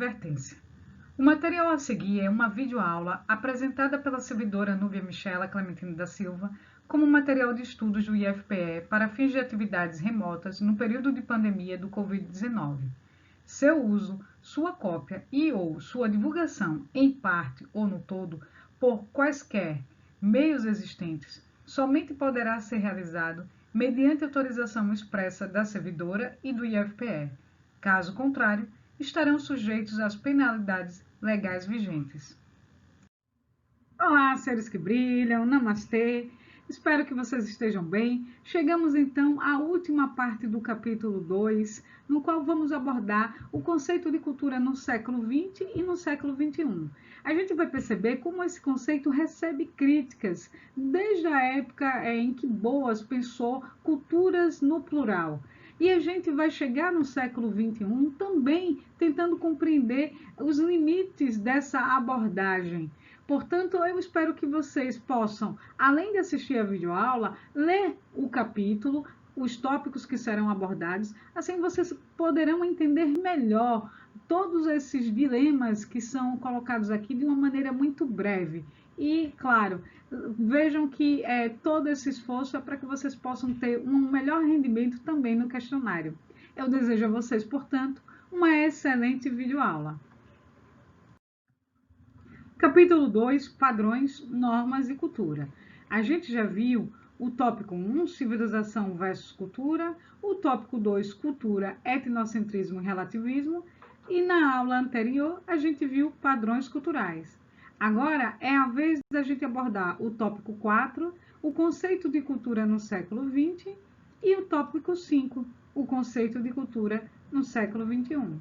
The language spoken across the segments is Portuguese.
Advertência. O material a seguir é uma videoaula apresentada pela servidora Núbia Michela Clementino da Silva como material de estudos do IFPE para fins de atividades remotas no período de pandemia do Covid-19. Seu uso, sua cópia e ou sua divulgação em parte ou no todo por quaisquer meios existentes somente poderá ser realizado mediante autorização expressa da servidora e do IFPE. Caso contrário, estarão sujeitos às penalidades legais vigentes. Olá, seres que brilham, namastê, espero que vocês estejam bem. Chegamos então à última parte do capítulo 2, no qual vamos abordar o conceito de cultura no século XX e no século XXI. A gente vai perceber como esse conceito recebe críticas, desde a época em que Boas pensou culturas no plural. E a gente vai chegar no século XXI também tentando compreender os limites dessa abordagem. Portanto, eu espero que vocês possam, além de assistir a videoaula, ler o capítulo, os tópicos que serão abordados, assim vocês poderão entender melhor todos esses dilemas que são colocados aqui de uma maneira muito breve. E, claro, vejam que todo esse esforço é para que vocês possam ter um melhor rendimento também no questionário. Eu desejo a vocês, portanto, uma excelente videoaula. Capítulo 2, Padrões, Normas e Cultura. A gente já viu o tópico 1, Civilização versus Cultura, o tópico 2, Cultura, Etnocentrismo e Relativismo, e na aula anterior a gente viu Padrões Culturais. Agora é a vez da gente abordar o tópico 4, o conceito de cultura no século XX, e o tópico 5, o conceito de cultura no século XXI.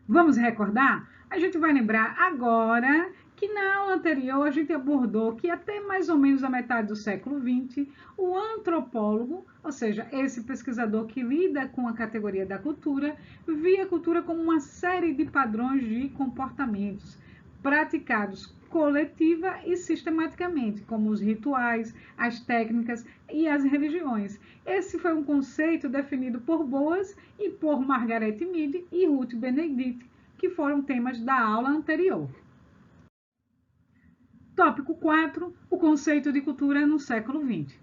Vamos recordar? A gente vai lembrar agora que na aula anterior a gente abordou que até mais ou menos a metade do século XX, o antropólogo, ou seja, esse pesquisador que lida com a categoria da cultura, via a cultura como uma série de padrões de comportamentos praticados coletiva e sistematicamente, como os rituais, as técnicas e as religiões. Esse foi um conceito definido por Boas e por Margaret Mead e Ruth Benedict, que foram temas da aula anterior. Tópico 4, o conceito de cultura no século XX.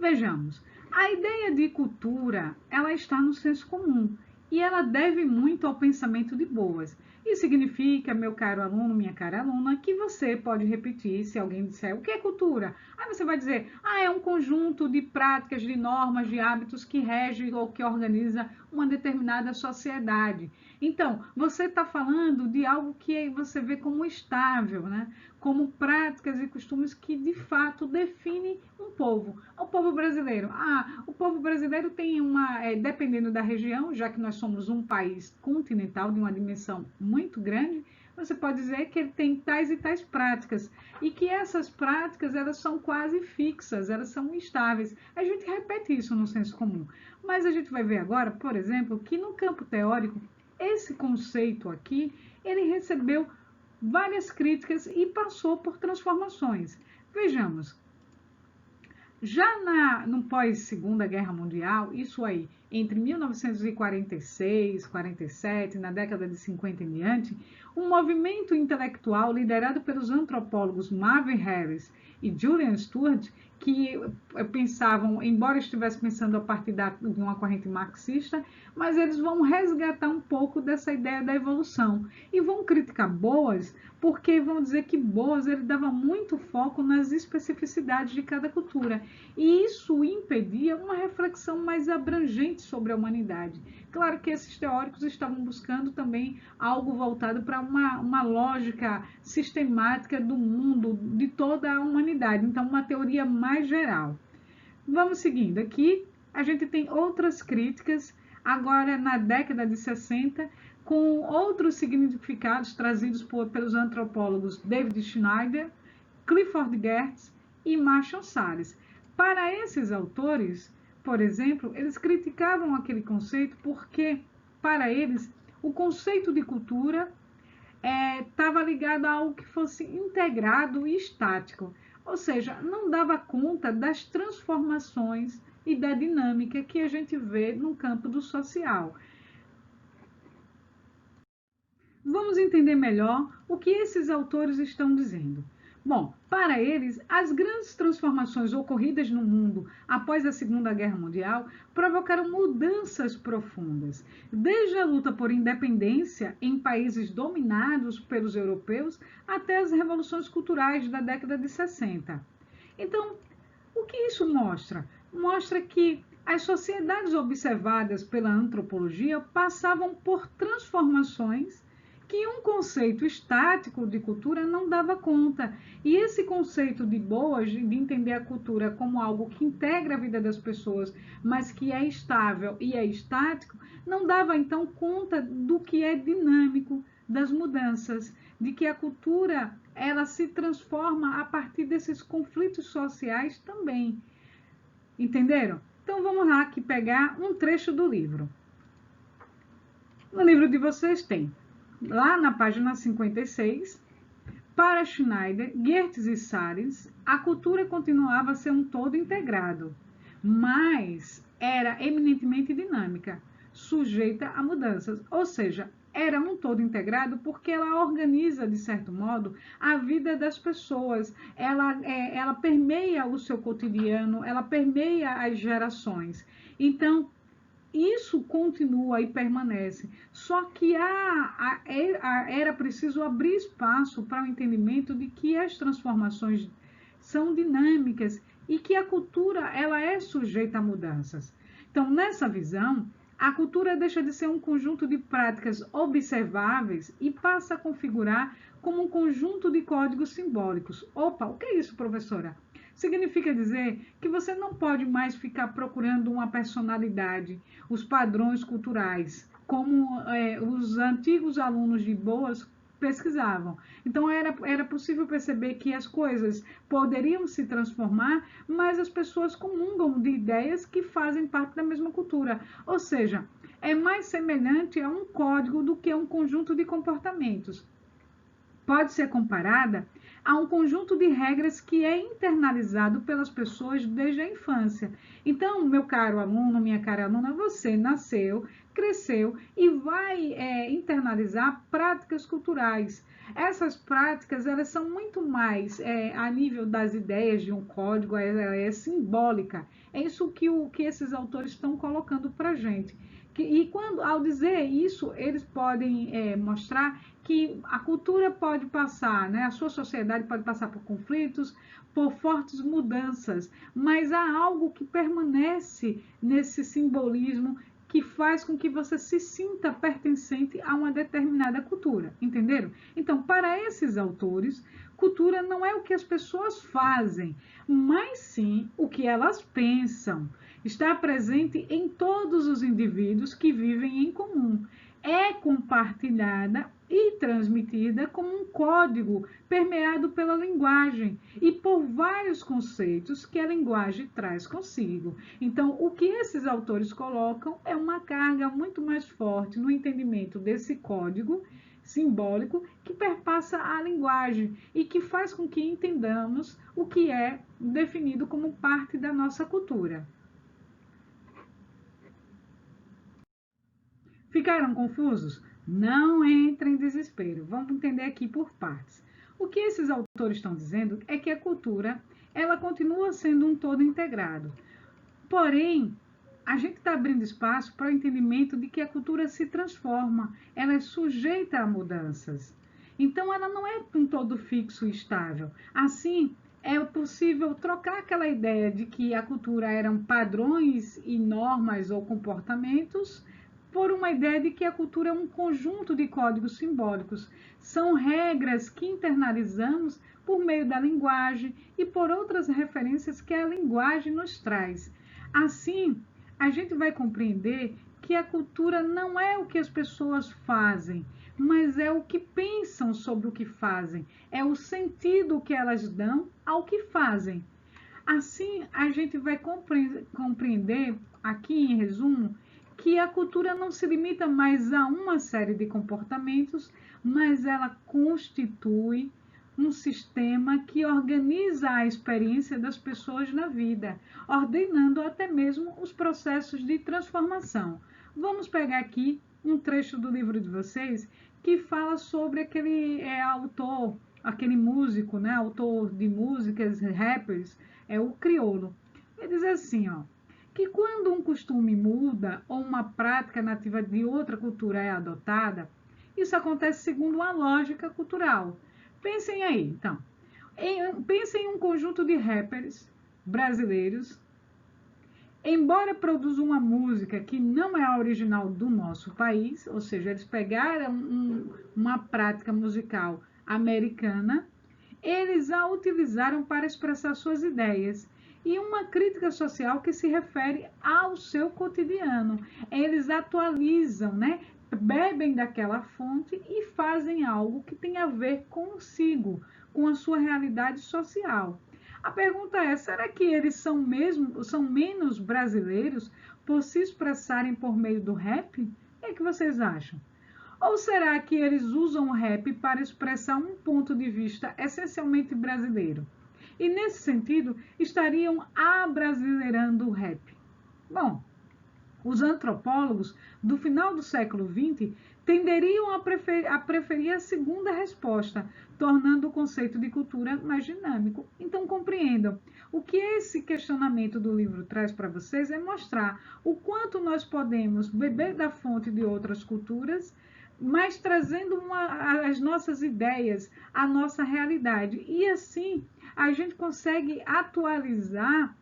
Vejamos, a ideia de cultura, ela está no senso comum e ela deve muito ao pensamento de Boas. Isso significa, meu caro aluno, minha cara aluna, que você pode repetir se alguém disser o que é cultura. Aí você vai dizer, é um conjunto de práticas, de normas, de hábitos que rege ou que organiza uma determinada sociedade. Então, você está falando de algo que você vê como estável, né? Como práticas e costumes que de fato definem um povo. O povo brasileiro. O povo brasileiro tem dependendo da região, já que nós somos um país continental de uma dimensão muito grande, você pode dizer que ele tem tais e tais práticas e que essas práticas elas são quase fixas, elas são estáveis. A gente repete isso no senso comum, mas a gente vai ver agora, por exemplo, que no campo teórico esse conceito aqui ele recebeu várias críticas e passou por transformações. Vejamos, já no pós-Segunda Guerra Mundial, isso aí, entre 1946, 47, na década de 50 em diante, um movimento intelectual liderado pelos antropólogos Marvin Harris e Julian Stewart, que pensavam, embora estivesse pensando a partir de uma corrente marxista, mas eles vão resgatar um pouco dessa ideia da evolução e vão criticar Boas, porque vão dizer que Boas ele dava muito foco nas especificidades de cada cultura e isso impedia uma reflexão mais abrangente sobre a humanidade. Claro que esses teóricos estavam buscando também algo voltado para uma lógica sistemática do mundo, de toda a humanidade, então uma teoria mais geral. Vamos seguindo aqui, a gente tem outras críticas, agora na década de 60, com outros significados trazidos pelos antropólogos David Schneider, Clifford Geertz e Marshall Salles. Para esses autores, por exemplo, eles criticavam aquele conceito porque, para eles, o conceito de cultura estava ligado a algo que fosse integrado e estático, ou seja, não dava conta das transformações e da dinâmica que a gente vê no campo do social. vamos entender melhor o que esses autores estão dizendo. Bom, para eles, as grandes transformações ocorridas no mundo após a Segunda Guerra Mundial provocaram mudanças profundas, desde a luta por independência em países dominados pelos europeus até as revoluções culturais da década de 60. Então, o que isso mostra? Mostra que as sociedades observadas pela antropologia passavam por transformações que um conceito estático de cultura não dava conta. E esse conceito de Boas, de entender a cultura como algo que integra a vida das pessoas, mas que é estável e é estático, não dava então conta do que é dinâmico, das mudanças, de que a cultura ela se transforma a partir desses conflitos sociais também. Entenderam? Então vamos lá aqui pegar um trecho do livro. No livro de vocês tem lá na página 56, para Schneider, Geertz e Salles, a cultura continuava a ser um todo integrado, mas era eminentemente dinâmica, sujeita a mudanças, ou seja, era um todo integrado porque ela organiza, de certo modo, a vida das pessoas, ela permeia o seu cotidiano, ela permeia as gerações. Então, isso continua e permanece, só que era preciso abrir espaço para o entendimento de que as transformações são dinâmicas e que a cultura ela é sujeita a mudanças. Então, nessa visão, a cultura deixa de ser um conjunto de práticas observáveis e passa a configurar como um conjunto de códigos simbólicos. Opa, o que é isso, professora? Significa dizer que você não pode mais ficar procurando uma personalidade, os padrões culturais, como os antigos alunos de Boas pesquisavam. Então era possível perceber que as coisas poderiam se transformar, mas as pessoas comungam de ideias que fazem parte da mesma cultura. Ou seja, é mais semelhante a um código do que a um conjunto de comportamentos. Pode ser comparada a um conjunto de regras que é internalizado pelas pessoas desde a infância. Então, meu caro aluno, minha cara aluna, você nasceu, cresceu e vai internalizar práticas culturais. Essas práticas elas são muito mais a nível das ideias de um código, ela é simbólica. É isso que esses autores estão colocando para a gente. E quando, ao dizer isso, eles podem mostrar que a cultura pode passar, né? A sua sociedade pode passar por conflitos, por fortes mudanças, mas há algo que permanece nesse simbolismo que faz com que você se sinta pertencente a uma determinada cultura, entenderam? Então, para esses autores, cultura não é o que as pessoas fazem, mas sim o que elas pensam. Está presente em todos os indivíduos que vivem em comum. É compartilhada e transmitida como um código permeado pela linguagem e por vários conceitos que a linguagem traz consigo. Então, o que esses autores colocam é uma carga muito mais forte no entendimento desse código simbólico que perpassa a linguagem e que faz com que entendamos o que é definido como parte da nossa cultura. Ficaram confusos? Não entrem em desespero. Vamos entender aqui por partes. O que esses autores estão dizendo é que a cultura ela continua sendo um todo integrado. Porém, a gente está abrindo espaço para o entendimento de que a cultura se transforma, ela é sujeita a mudanças. Então, ela não é um todo fixo e estável. Assim, é possível trocar aquela ideia de que a cultura eram padrões e normas ou comportamentos por uma ideia de que a cultura é um conjunto de códigos simbólicos. São regras que internalizamos por meio da linguagem e por outras referências que a linguagem nos traz. Assim, a gente vai compreender que a cultura não é o que as pessoas fazem, mas é o que pensam sobre o que fazem, é o sentido que elas dão ao que fazem. Assim, a gente vai compreender, aqui em resumo, que a cultura não se limita mais a uma série de comportamentos, mas ela constitui um sistema que organiza a experiência das pessoas na vida, ordenando até mesmo os processos de transformação. Vamos pegar aqui um trecho do livro de vocês que fala sobre aquele autor, aquele músico, né, autor de músicas, rappers, o Criolo. Ele diz assim, ó, que quando um costume muda ou uma prática nativa de outra cultura é adotada, isso acontece segundo uma lógica cultural. Pensem aí, então. Pensem em um conjunto de rappers brasileiros. Embora produzam uma música que não é a original do nosso país, ou seja, eles pegaram uma prática musical americana, eles a utilizaram para expressar suas ideias e uma crítica social que se refere ao seu cotidiano. Eles atualizam, né? Bebem daquela fonte e fazem algo que tem a ver consigo, com a sua realidade social. A pergunta é: será que eles são menos brasileiros por se expressarem por meio do rap? O que vocês acham? Ou será que eles usam o rap para expressar um ponto de vista essencialmente brasileiro? E nesse sentido, estariam abrasileirando o rap? Bom, os antropólogos do final do século XX tenderiam a preferir a segunda resposta, tornando o conceito de cultura mais dinâmico. Então, compreendam. O que esse questionamento do livro traz para vocês é mostrar o quanto nós podemos beber da fonte de outras culturas, mas trazendo as nossas ideias, a nossa realidade. E assim, a gente consegue atualizar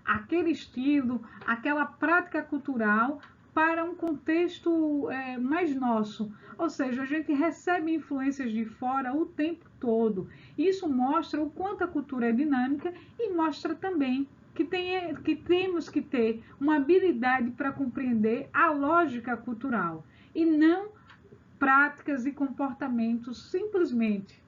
aquele estilo, aquela prática cultural para um contexto mais nosso. Ou seja, a gente recebe influências de fora o tempo todo. Isso mostra o quanto a cultura é dinâmica e mostra também que temos que ter uma habilidade para compreender a lógica cultural e não práticas e comportamentos simplesmente.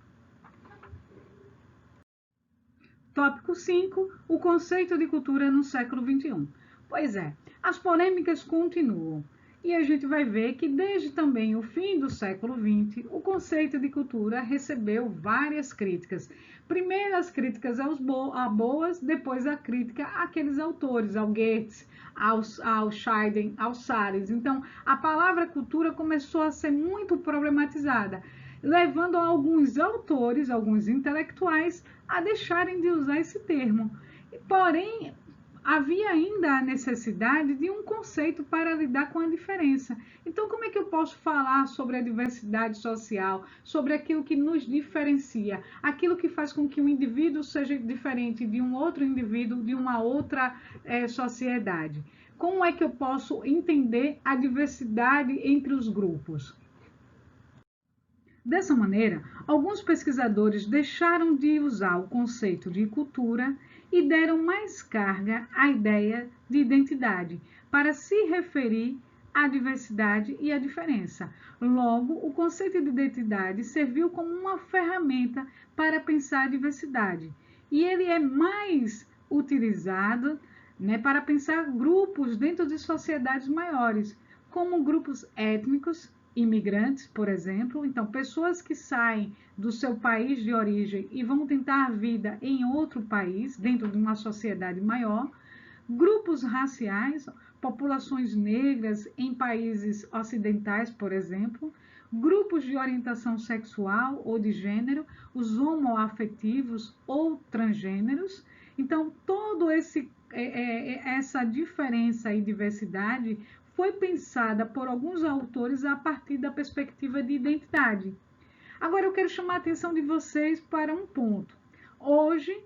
Tópico 5. O conceito de cultura no século XXI. Pois é, as polêmicas continuam. E a gente vai ver que desde também o fim do século XX, o conceito de cultura recebeu várias críticas. Primeiro as críticas a boas, depois a crítica àqueles autores, ao Goethe, ao Scheiden, ao Salles. Então, a palavra cultura começou a ser muito problematizada, levando alguns autores, alguns intelectuais, a deixarem de usar esse termo. Porém, havia ainda a necessidade de um conceito para lidar com a diferença. Então, como é que eu posso falar sobre a diversidade social, sobre aquilo que nos diferencia, aquilo que faz com que um indivíduo seja diferente de um outro indivíduo, de uma outra sociedade? Como é que eu posso entender a diversidade entre os grupos? Dessa maneira, alguns pesquisadores deixaram de usar o conceito de cultura e deram mais carga à ideia de identidade, para se referir à diversidade e à diferença. Logo, o conceito de identidade serviu como uma ferramenta para pensar a diversidade, e ele é mais utilizado, para pensar grupos dentro de sociedades maiores, como grupos étnicos, imigrantes, por exemplo. Então, pessoas que saem do seu país de origem e vão tentar a vida em outro país, dentro de uma sociedade maior. Grupos raciais, populações negras em países ocidentais, por exemplo. Grupos de orientação sexual ou de gênero, os homoafetivos ou transgêneros. Então, todo essa diferença e diversidade foi pensada por alguns autores a partir da perspectiva de identidade. Agora eu quero chamar a atenção de vocês para um ponto. Hoje,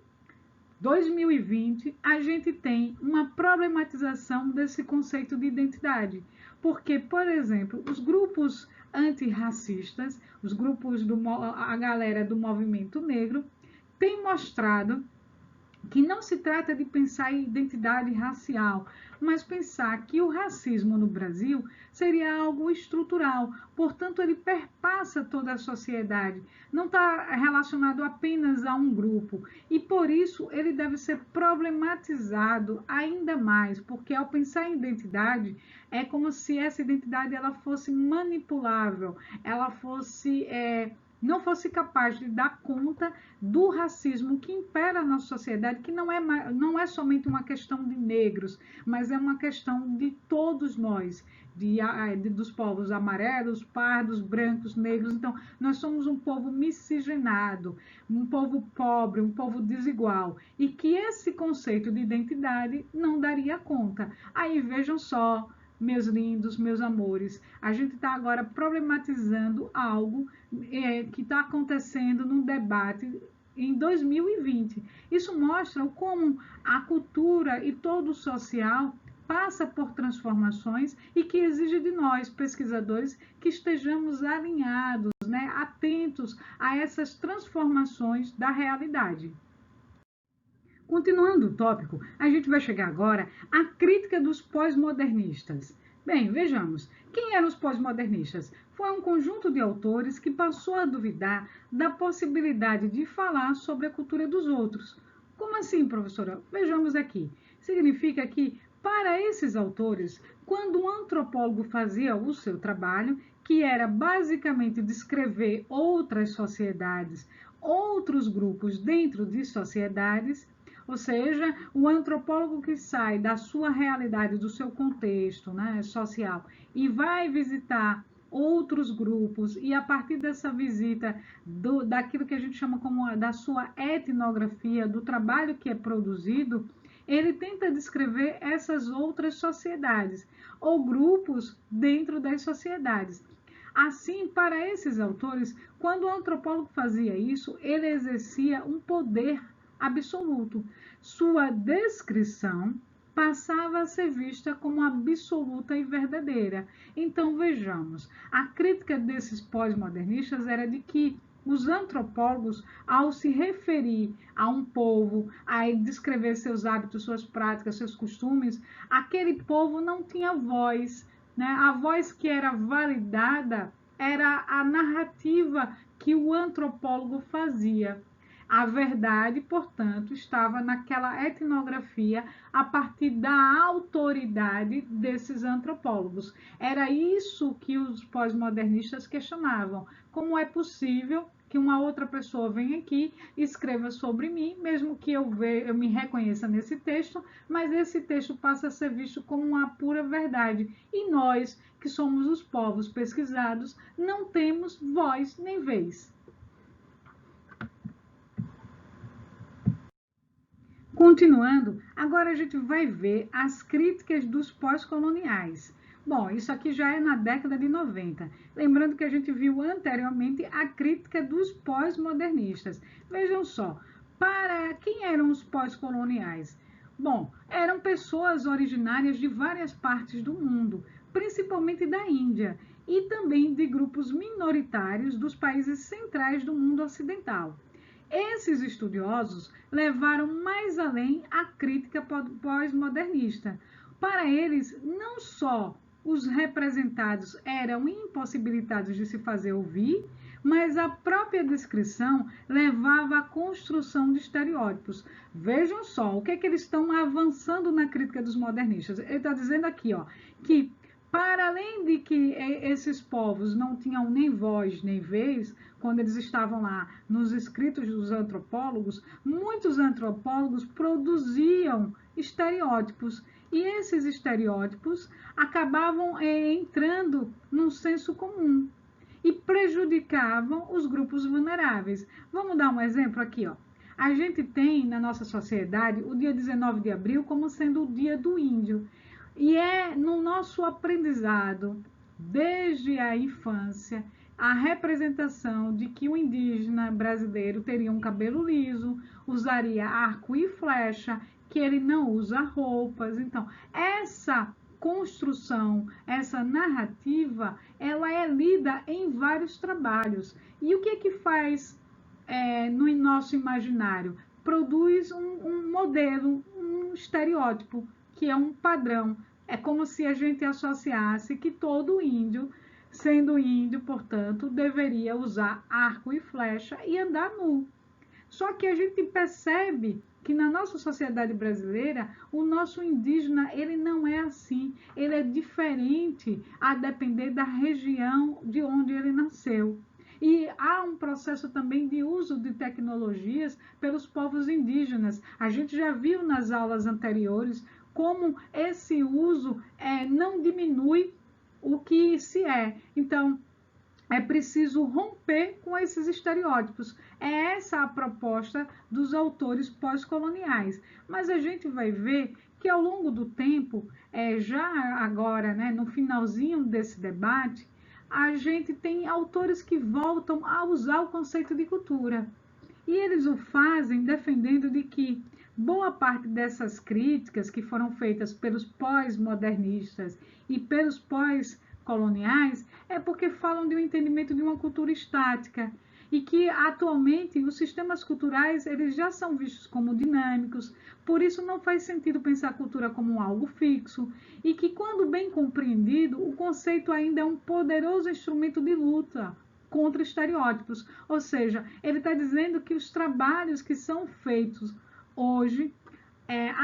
2020, a gente tem uma problematização desse conceito de identidade. Porque, por exemplo, os grupos antirracistas, a galera do movimento negro, têm mostrado que não se trata de pensar em identidade racial, mas pensar que o racismo no Brasil seria algo estrutural, portanto ele perpassa toda a sociedade, não está relacionado apenas a um grupo, e por isso ele deve ser problematizado ainda mais, porque ao pensar em identidade, é como se essa identidade ela fosse manipulável, ela fosse não fosse capaz de dar conta do racismo que impera na nossa sociedade, que não é somente uma questão de negros, mas é uma questão de todos nós, dos povos amarelos, pardos, brancos, negros. Então, nós somos um povo miscigenado, um povo pobre, um povo desigual, e que esse conceito de identidade não daria conta. Aí vejam só, meus lindos, meus amores, a gente está agora problematizando algo que está acontecendo num debate em 2020. Isso mostra como a cultura e todo o social passa por transformações e que exige de nós, pesquisadores, que estejamos alinhados, né, atentos a essas transformações da realidade. Continuando o tópico, a gente vai chegar agora à crítica dos pós-modernistas. Bem, vejamos, quem eram os pós-modernistas? Foi um conjunto de autores que passou a duvidar da possibilidade de falar sobre a cultura dos outros. Como assim, professora? Vejamos aqui. Significa que, para esses autores, quando um antropólogo fazia o seu trabalho, que era basicamente descrever outras sociedades, outros grupos dentro de sociedades, ou seja, o antropólogo que sai da sua realidade, do seu contexto, né, social, e vai visitar outros grupos, e a partir dessa visita, daquilo que a gente chama como da sua etnografia, do trabalho que é produzido, ele tenta descrever essas outras sociedades, ou grupos dentro das sociedades. Assim, para esses autores, quando o antropólogo fazia isso, ele exercia um poder absoluto. Sua descrição passava a ser vista como absoluta e verdadeira. Então, vejamos, a crítica desses pós-modernistas era de que os antropólogos, ao se referir a um povo, a descrever seus hábitos, suas práticas, seus costumes, aquele povo não tinha voz, né? A voz que era validada era a narrativa que o antropólogo fazia. A verdade, portanto, estava naquela etnografia a partir da autoridade desses antropólogos. Era isso que os pós-modernistas questionavam. Como é possível que uma outra pessoa venha aqui e escreva sobre mim, mesmo que eu me reconheça nesse texto, mas esse texto passa a ser visto como uma pura verdade. E nós, que somos os povos pesquisados, não temos voz nem vez. Continuando, agora a gente vai ver as críticas dos pós-coloniais. Bom, isso aqui já é na década de 90. Lembrando que a gente viu anteriormente a crítica dos pós-modernistas. Vejam só, para quem eram os pós-coloniais? Bom, eram pessoas originárias de várias partes do mundo, principalmente da Índia, e também de grupos minoritários dos países centrais do mundo ocidental. Esses estudiosos levaram mais além a crítica pós-modernista. Para eles, não só os representados eram impossibilitados de se fazer ouvir, mas a própria descrição levava à construção de estereótipos. Vejam só, o que é que eles estão avançando na crítica dos modernistas. Ele está dizendo aqui, ó, que para além de que esses povos não tinham nem voz nem vez, quando eles estavam lá nos escritos dos antropólogos, muitos antropólogos produziam estereótipos. E esses estereótipos acabavam entrando num senso comum e prejudicavam os grupos vulneráveis. Vamos dar um exemplo aqui, ó. A gente tem na nossa sociedade o dia 19 de abril como sendo o dia do índio. E é no nosso aprendizado, desde a infância, a representação de que o indígena brasileiro teria um cabelo liso, usaria arco e flecha, que ele não usa roupas. Então, essa construção, essa narrativa, ela é lida em vários trabalhos. E o que é que faz no nosso imaginário? Produz um modelo, um estereótipo, que é um padrão. É como se a gente associasse que todo índio, sendo índio, portanto, deveria usar arco e flecha e andar nu. Só que a gente percebe que na nossa sociedade brasileira, o nosso indígena, ele não é assim. Ele é diferente a depender da região de onde ele nasceu. E há um processo também de uso de tecnologias pelos povos indígenas. A gente já viu nas aulas anteriores como esse uso não diminui o que se é. Então, é preciso romper com esses estereótipos. É essa a proposta dos autores pós-coloniais. Mas a gente vai ver que ao longo do tempo, já agora, né, no finalzinho desse debate, a gente tem autores que voltam a usar o conceito de cultura. E eles o fazem defendendo de que boa parte dessas críticas que foram feitas pelos pós-modernistas e pelos pós-coloniais é porque falam de um entendimento de uma cultura estática e que atualmente os sistemas culturais eles já são vistos como dinâmicos, por isso não faz sentido pensar a cultura como algo fixo e que quando bem compreendido o conceito ainda é um poderoso instrumento de luta contra estereótipos, ou seja, ele está dizendo que os trabalhos que são feitos hoje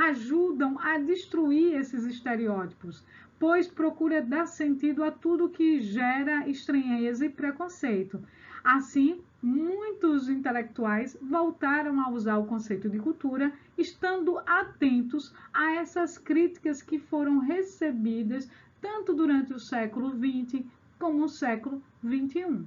ajudam a destruir esses estereótipos, pois procura dar sentido a tudo que gera estranheza e preconceito. Assim, muitos intelectuais voltaram a usar o conceito de cultura, estando atentos a essas críticas que foram recebidas tanto durante o século XX como o século XXI.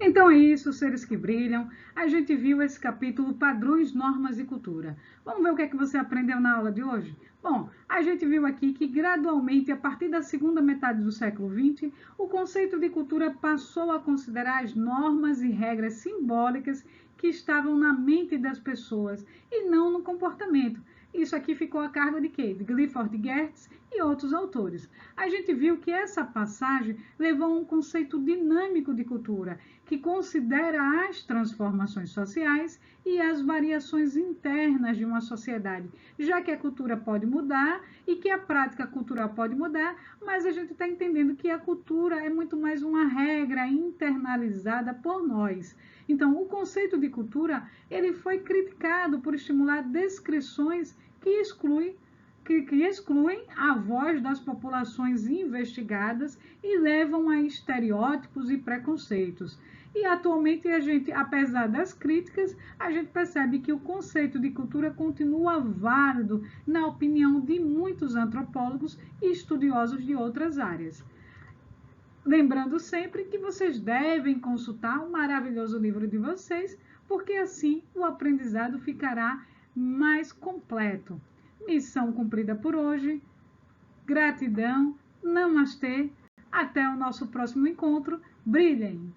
Então é isso, seres que brilham. A gente viu esse capítulo Padrões, Normas e Cultura. Vamos ver o que é que você aprendeu na aula de hoje? Bom, a gente viu aqui que gradualmente, a partir da segunda metade do século XX, o conceito de cultura passou a considerar as normas e regras simbólicas que estavam na mente das pessoas e não no comportamento. Isso aqui ficou a cargo de quê? De Clifford Geertz e outros autores. A gente viu que essa passagem levou a um conceito dinâmico de cultura, que considera as transformações sociais e as variações internas de uma sociedade, já que a cultura pode mudar e que a prática cultural pode mudar, mas a gente está entendendo que a cultura é muito mais uma regra internalizada por nós. Então, o conceito de cultura ele foi criticado por estimular descrições que excluem a voz das populações investigadas e levam a estereótipos e preconceitos. E atualmente a gente, apesar das críticas, a gente percebe que o conceito de cultura continua válido na opinião de muitos antropólogos e estudiosos de outras áreas. Lembrando sempre que vocês devem consultar o maravilhoso livro de vocês, porque assim o aprendizado ficará mais completo. Missão cumprida por hoje. Gratidão. Namastê. Até o nosso próximo encontro. Brilhem!